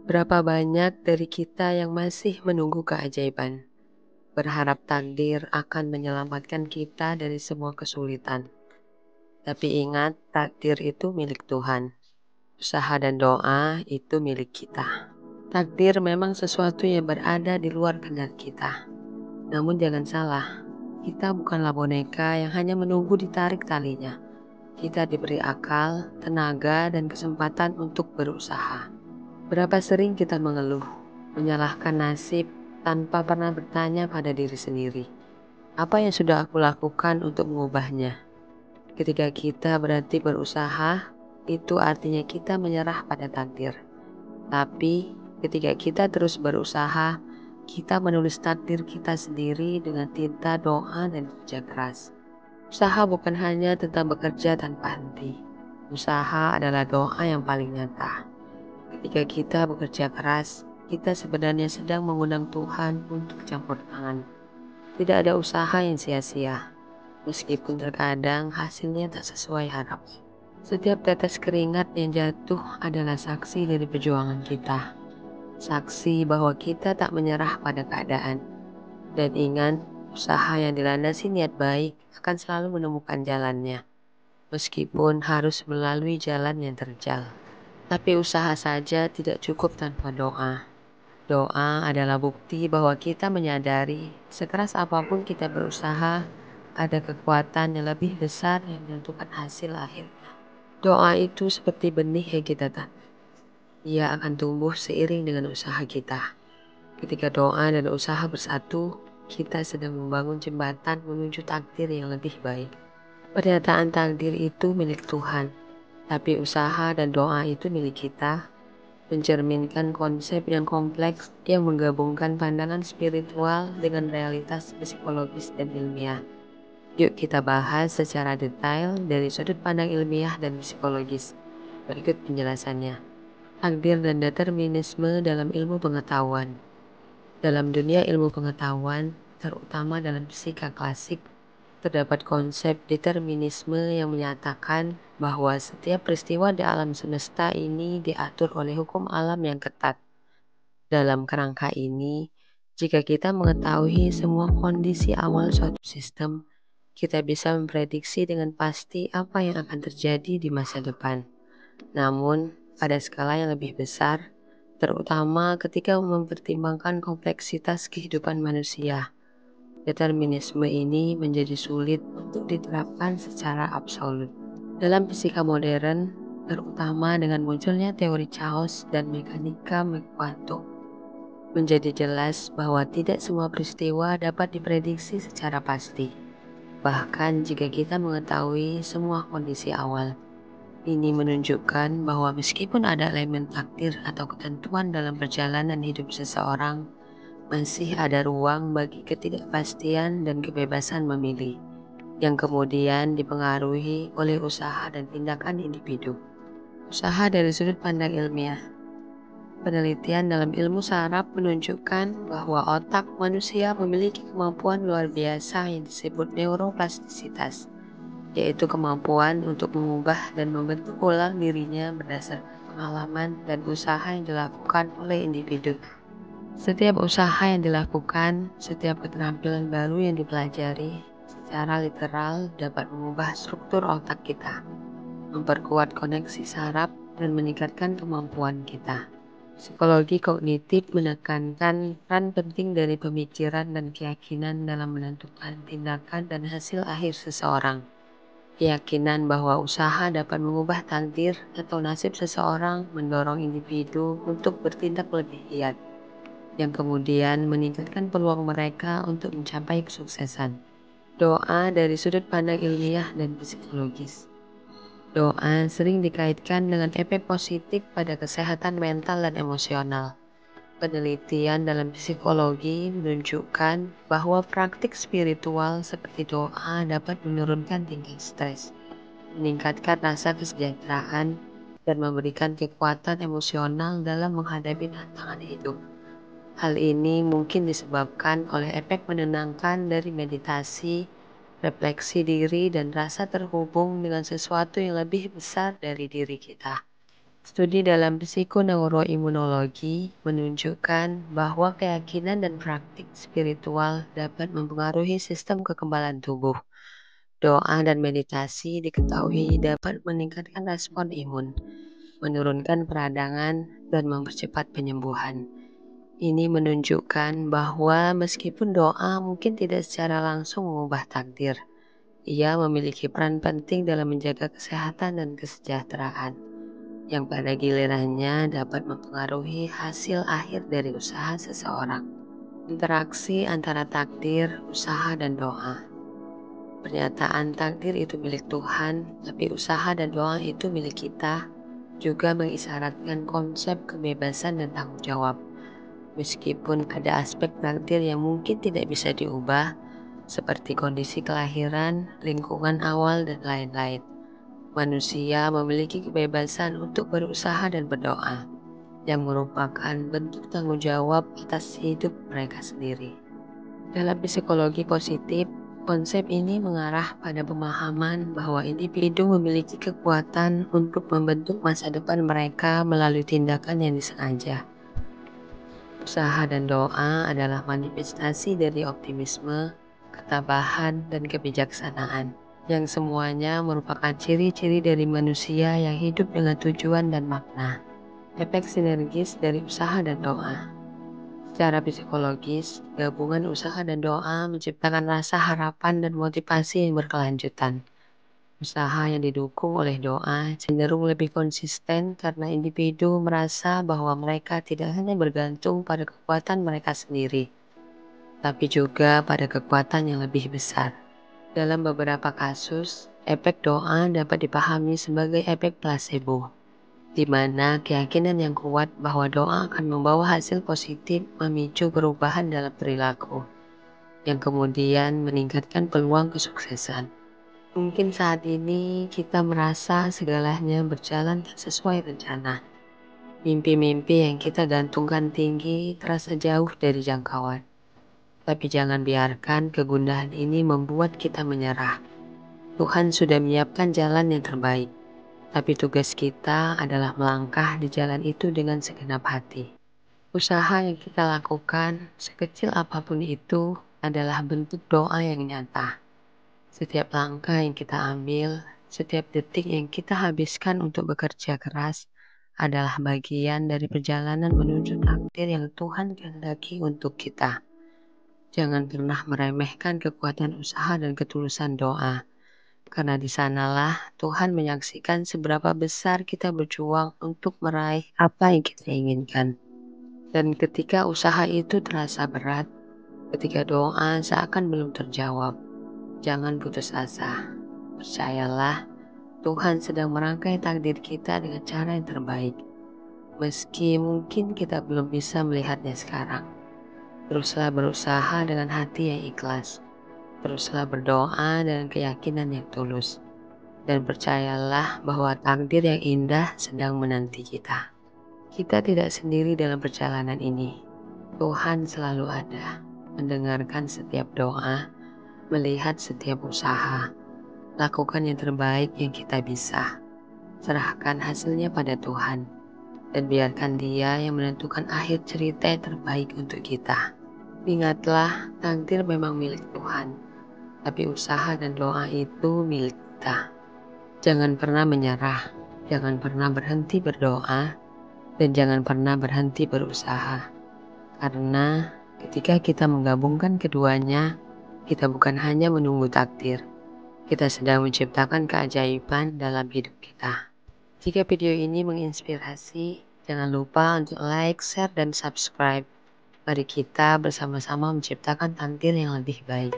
Berapa banyak dari kita yang masih menunggu keajaiban, berharap takdir akan menyelamatkan kita dari semua kesulitan. Tapi ingat, takdir itu milik Tuhan. Usaha dan doa itu milik kita. Takdir memang sesuatu yang berada di luar kendali kita. Namun jangan salah, kita bukanlah boneka yang hanya menunggu ditarik talinya. Kita diberi akal, tenaga, dan kesempatan untuk berusaha. Berapa sering kita mengeluh, menyalahkan nasib, tanpa pernah bertanya pada diri sendiri, apa yang sudah aku lakukan untuk mengubahnya? Ketika kita berhenti berusaha, itu artinya kita menyerah pada takdir. Tapi ketika kita terus berusaha, kita menulis takdir kita sendiri dengan tinta doa dan kerja keras. Usaha bukan hanya tentang bekerja tanpa henti. Usaha adalah doa yang paling nyata. Ketika kita bekerja keras, kita sebenarnya sedang mengundang Tuhan untuk campur tangan. Tidak ada usaha yang sia-sia, meskipun terkadang hasilnya tak sesuai harapan. Setiap tetes keringat yang jatuh adalah saksi dari perjuangan kita. Saksi bahwa kita tak menyerah pada keadaan. Dan ingat, usaha yang dilandasi niat baik akan selalu menemukan jalannya, meskipun harus melalui jalan yang terjal. Tapi usaha saja tidak cukup tanpa doa. Doa adalah bukti bahwa kita menyadari sekeras apapun kita berusaha, ada kekuatan yang lebih besar yang menentukan hasil akhir. Doa itu seperti benih yang kita tanam. Ia akan tumbuh seiring dengan usaha kita. Ketika doa dan usaha bersatu, kita sedang membangun jembatan menuju takdir yang lebih baik. Pernyataan takdir itu milik Tuhan, tapi usaha dan doa itu milik kita, mencerminkan konsep yang kompleks yang menggabungkan pandangan spiritual dengan realitas psikologis dan ilmiah. Yuk kita bahas secara detail dari sudut pandang ilmiah dan psikologis. Berikut penjelasannya. Takdir dan determinisme dalam ilmu pengetahuan. Dalam dunia ilmu pengetahuan, terutama dalam fisika klasik, terdapat konsep determinisme yang menyatakan bahwa setiap peristiwa di alam semesta ini diatur oleh hukum alam yang ketat. Dalam kerangka ini, jika kita mengetahui semua kondisi awal suatu sistem, kita bisa memprediksi dengan pasti apa yang akan terjadi di masa depan. Namun, pada skala yang lebih besar, terutama ketika mempertimbangkan kompleksitas kehidupan manusia, determinisme ini menjadi sulit untuk diterapkan secara absolut. Dalam fisika modern, terutama dengan munculnya teori chaos dan mekanika kuantum, menjadi jelas bahwa tidak semua peristiwa dapat diprediksi secara pasti. Bahkan jika kita mengetahui semua kondisi awal. Ini menunjukkan bahwa meskipun ada elemen takdir atau ketentuan dalam perjalanan hidup seseorang, masih ada ruang bagi ketidakpastian dan kebebasan memilih, yang kemudian dipengaruhi oleh usaha dan tindakan individu. Usaha dari sudut pandang ilmiah. Penelitian dalam ilmu saraf menunjukkan bahwa otak manusia memiliki kemampuan luar biasa yang disebut neuroplastisitas, yaitu kemampuan untuk mengubah dan membentuk ulang dirinya berdasarkan pengalaman dan usaha yang dilakukan oleh individu. Setiap usaha yang dilakukan, setiap keterampilan baru yang dipelajari, secara literal dapat mengubah struktur otak kita, memperkuat koneksi saraf, dan meningkatkan kemampuan kita. Psikologi kognitif menekankan peran penting dari pemikiran dan keyakinan dalam menentukan tindakan dan hasil akhir seseorang. Keyakinan bahwa usaha dapat mengubah takdir atau nasib seseorang mendorong individu untuk bertindak lebih giat, yang kemudian meningkatkan peluang mereka untuk mencapai kesuksesan. Doa dari sudut pandang ilmiah dan psikologis. Doa sering dikaitkan dengan efek positif pada kesehatan mental dan emosional. Penelitian dalam psikologi menunjukkan bahwa praktik spiritual seperti doa dapat menurunkan tingkat stres, meningkatkan rasa kesejahteraan, dan memberikan kekuatan emosional dalam menghadapi tantangan hidup. Hal ini mungkin disebabkan oleh efek menenangkan dari meditasi, refleksi diri, dan rasa terhubung dengan sesuatu yang lebih besar dari diri kita. Studi dalam psikoneuroimunologi menunjukkan bahwa keyakinan dan praktik spiritual dapat mempengaruhi sistem kekebalan tubuh. Doa dan meditasi diketahui dapat meningkatkan respon imun, menurunkan peradangan, dan mempercepat penyembuhan. Ini menunjukkan bahwa meskipun doa mungkin tidak secara langsung mengubah takdir, ia memiliki peran penting dalam menjaga kesehatan dan kesejahteraan, yang pada gilirannya dapat mempengaruhi hasil akhir dari usaha seseorang. Interaksi antara takdir, usaha, dan doa. Pernyataan takdir itu milik Tuhan, tapi usaha dan doa itu milik kita, juga mengisyaratkan konsep kebebasan dan tanggung jawab. Meskipun ada aspek takdir yang mungkin tidak bisa diubah, seperti kondisi kelahiran, lingkungan awal, dan lain-lain, manusia memiliki kebebasan untuk berusaha dan berdoa, yang merupakan bentuk tanggung jawab atas hidup mereka sendiri. Dalam psikologi positif, konsep ini mengarah pada pemahaman bahwa individu memiliki kekuatan untuk membentuk masa depan mereka melalui tindakan yang disengaja. Usaha dan doa adalah manifestasi dari optimisme, ketabahan, dan kebijaksanaan, yang semuanya merupakan ciri-ciri dari manusia yang hidup dengan tujuan dan makna. Efek sinergis dari usaha dan doa. Secara psikologis, gabungan usaha dan doa menciptakan rasa harapan dan motivasi yang berkelanjutan. Usaha yang didukung oleh doa cenderung lebih konsisten karena individu merasa bahwa mereka tidak hanya bergantung pada kekuatan mereka sendiri, tapi juga pada kekuatan yang lebih besar. Dalam beberapa kasus, efek doa dapat dipahami sebagai efek placebo, di mana keyakinan yang kuat bahwa doa akan membawa hasil positif memicu perubahan dalam perilaku, yang kemudian meningkatkan peluang kesuksesan. Mungkin saat ini kita merasa segalanya berjalan tak sesuai rencana. Mimpi-mimpi yang kita gantungkan tinggi terasa jauh dari jangkauan. Tapi jangan biarkan kegundahan ini membuat kita menyerah. Tuhan sudah menyiapkan jalan yang terbaik. Tapi tugas kita adalah melangkah di jalan itu dengan segenap hati. Usaha yang kita lakukan, sekecil apapun itu, adalah bentuk doa yang nyata. Setiap langkah yang kita ambil, setiap detik yang kita habiskan untuk bekerja keras adalah bagian dari perjalanan menuju takdir yang Tuhan kehendaki untuk kita. Jangan pernah meremehkan kekuatan usaha dan ketulusan doa, karena di sanalah Tuhan menyaksikan seberapa besar kita berjuang untuk meraih apa yang kita inginkan. Dan ketika usaha itu terasa berat, ketika doa seakan belum terjawab, jangan putus asa. Percayalah, Tuhan sedang merangkai takdir kita dengan cara yang terbaik. Meski mungkin kita belum bisa melihatnya sekarang. Teruslah berusaha dengan hati yang ikhlas. Teruslah berdoa dengan keyakinan yang tulus. Dan percayalah bahwa takdir yang indah sedang menanti kita. Kita tidak sendiri dalam perjalanan ini. Tuhan selalu ada, mendengarkan setiap doa, melihat setiap usaha. Lakukan yang terbaik yang kita bisa. Serahkan hasilnya pada Tuhan. Dan biarkan Dia yang menentukan akhir cerita yang terbaik untuk kita. Ingatlah, takdir memang milik Tuhan. Tapi usaha dan doa itu milik kita. Jangan pernah menyerah. Jangan pernah berhenti berdoa. Dan jangan pernah berhenti berusaha. Karena ketika kita menggabungkan keduanya, kita bukan hanya menunggu takdir. Kita sedang menciptakan keajaiban dalam hidup kita. Jika video ini menginspirasi, jangan lupa untuk like, share, dan subscribe. Mari kita bersama-sama menciptakan takdir yang lebih baik.